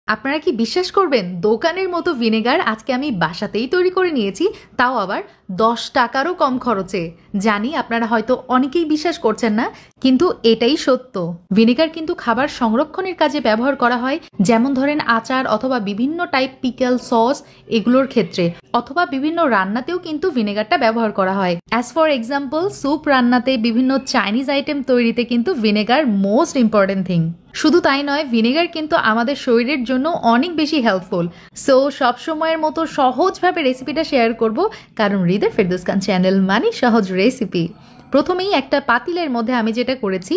আপনারা কি বিশ্বাস করবেন দোকানের মতো ভিনেগার আজকে আমি বাসাতেই তৈরি করে নিয়েছি, তাও আবার 10 টাকারও কম খরচে। জানি আপনারা হয়তো অনেকেই বিশ্বাস করছেন না, কিন্তু এটাই সত্য। ভিনেগার কিন্তু খাবার সংরক্ষণের কাজে ব্যবহার করা হয়, যেমন ধরেন আচার অথবা বিভিন্ন টাইপ পিকল সস এগুলোর ক্ষেত্রে, অথবা বিভিন্ন রান্নাতেও কিন্তু ভিনেগারটা ব্যবহার করা হয়। অ্যাজ ফর এক্সাম্পল, স্যুপ রান্নাতে, বিভিন্ন চাইনিজ আইটেম তৈরিতে কিন্তু ভিনেগার মোস্ট ইম্পর্টেন্ট থিং। শুধু তাই নয়, ভিনেগার কিন্তু আমাদের শরীরের জন্য অনেক বেশি হেল্পফুল। সো সবসময়ের মতো সহজভাবে রেসিপিটা শেয়ার করব, কারণ হৃদের ফেরদৌস খান চ্যানেল মানে সহজ রেসিপি। প্রথমেই একটা পাতিলের মধ্যে আমি যেটা করেছি,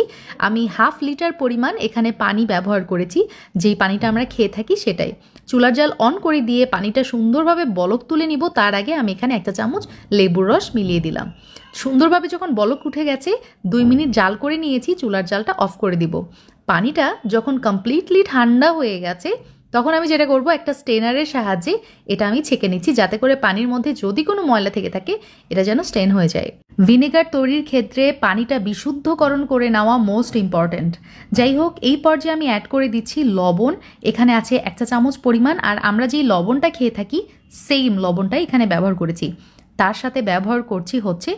আমি 1/2 লিটার পরিমাণ এখানে পানি ব্যবহার করেছি, যেই পানিটা আমরা খেয়ে থাকি সেটাই। চুলার জাল অন করে দিয়ে পানিটা সুন্দরভাবে বলক তুলে নিব, তার আগে আমি এখানে 1 চা চামচ লেবুর রস মিলিয়ে দিলাম। সুন্দরভাবে যখন বলক উঠে গেছে, 2 মিনিট জাল করে নিয়েছি, চুলার জালটা অফ করে দিব। পানিটা যখন কমপ্লিটলি ঠান্ডা হয়ে গেছে, তখন আমি যেটা করব, একটা স্টেনারের সাহায্যে এটা আমি ছেঁকে নিচ্ছি, যাতে করে পানির মধ্যে যদি কোনো ময়লা থেকে থাকে এটা যেন স্টেন হয়ে যায়। ভিনেগার তৈরির ক্ষেত্রে পানিটা বিশুদ্ধকরণ করে নেওয়া মোস্ট ইম্পর্ট্যান্ট। যাই হোক, এই পর্যায়ে আমি অ্যাড করে দিচ্ছি লবণ। এখানে আছে 1 চা চামচ পরিমাণ, আর আমরা যেই লবণটা খেয়ে থাকি সেম লবণটাই এখানে ব্যবহার করেছি। তার সাথে ব্যবহার করছি হচ্ছে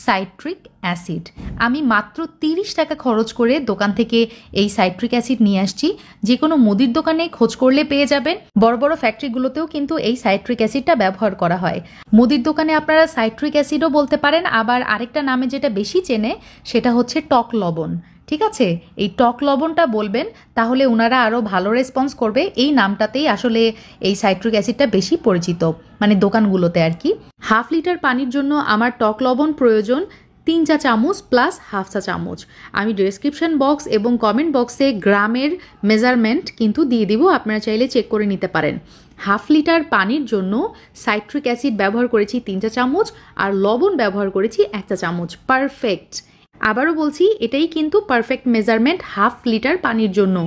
সাইট্রিক অ্যাসিড। আমি মাত্র 30 টাকা খরচ করে দোকান থেকে এই সাইট্রিক অ্যাসিড নিয়ে আসছি। যে কোনো মুদির দোকানে খোঁজ করলে পেয়ে যাবেন। বড় বড় ফ্যাক্টরিগুলোতেও কিন্তু এই সাইট্রিক অ্যাসিডটা ব্যবহার করা হয়। মুদির দোকানে আপনারা সাইট্রিক অ্যাসিডও বলতে পারেন, আবার আরেকটা নামে যেটা বেশি চেনে সেটা হচ্ছে টক লবণ। ঠিক আছে, এই টক লবণটা বলবেন, তাহলে ওনারা আরও ভালো রেসপন্স করবে। এই নামটাতেই আসলে এই সাইট্রিক অ্যাসিডটা বেশি পরিচিত, মানে দোকানগুলোতে আর কি। 1/2 লিটার পানির জন্য আমার টক লবণ প্রয়োজন 3 চা চামচ প্লাস 1/2 চা চামচ। আমি ডেসক্রিপশন বক্স এবং কমেন্ট বক্সে গ্রামের মেজারমেন্ট কিন্তু দিয়ে দিব, আপনারা চাইলে চেক করে নিতে পারেন। 1/2 লিটার পানির জন্য সাইট্রিক অ্যাসিড ব্যবহার করেছি 3 চা চামচ, আর লবণ ব্যবহার করেছি 1 চা চামচ। পারফেক্ট। আবারও বলছি, এটাই কিন্তু পারফেক্ট মেজারমেন্ট 1/2 লিটার পানির জন্য।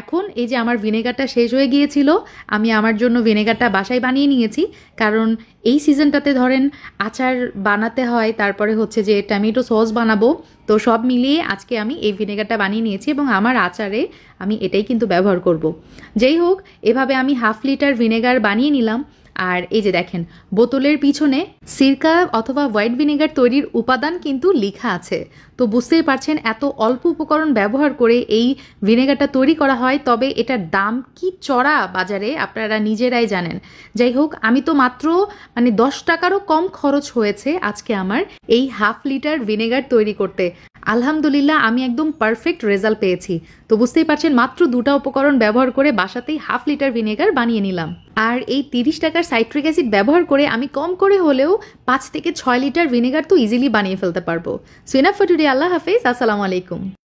এখন এই যে আমার ভিনেগারটা শেষ হয়ে গিয়েছিল, আমি আমার জন্য ভিনেগারটা বাসায় বানিয়ে নিয়েছি, কারণ এই সিজনটাতে ধরেন আচার বানাতে হয়, তারপরে হচ্ছে যে টমেটো সস বানাবো, তো সব মিলিয়ে আজকে আমি এই ভিনেগারটা বানিয়ে নিয়েছি এবং আমার আচারে আমি এটাই কিন্তু ব্যবহার করব। যেই হোক, এভাবে আমি 1/2 লিটার ভিনেগার বানিয়ে নিলাম। আর এই যে দেখেন, বোতলের পিছনে সিরকা অথবা হোয়াইট ভিনেগার তৈরির উপাদান কিন্তু লেখা আছে। তো বুঝতেই পারছেন এত অল্প উপকরণ ব্যবহার করে এই ভিনেগারটা তৈরি করা হয়, তবে এটার দাম কি চড়া বাজারে আপনারা নিজেরাই জানেন। যাই হোক, আমি তো মাত্র 10 টাকারও কম খরচ হয়েছে আজকে আমার এই 1/2 লিটার ভিনেগার তৈরি করতে। আলহামদুলিল্লাহ, আমি একদম পারফেক্ট রেজাল্ট পেয়েছি। তো বুঝতেই পারছেন, মাত্র 2টা উপকরণ ব্যবহার করে বাসাতেই 1/2 লিটার ভিনেগার বানিয়ে নিলাম। আর এই 30 টাকার সাইট্রিক অ্যাসিড ব্যবহার করে আমি কম করে হলেও 5 থেকে 6 লিটার ভিনেগার তো ইজিলি বানিয়ে ফেলতে পারবো। So enough for today. Allah হাফেজ, আসসালামু আলাইকুম।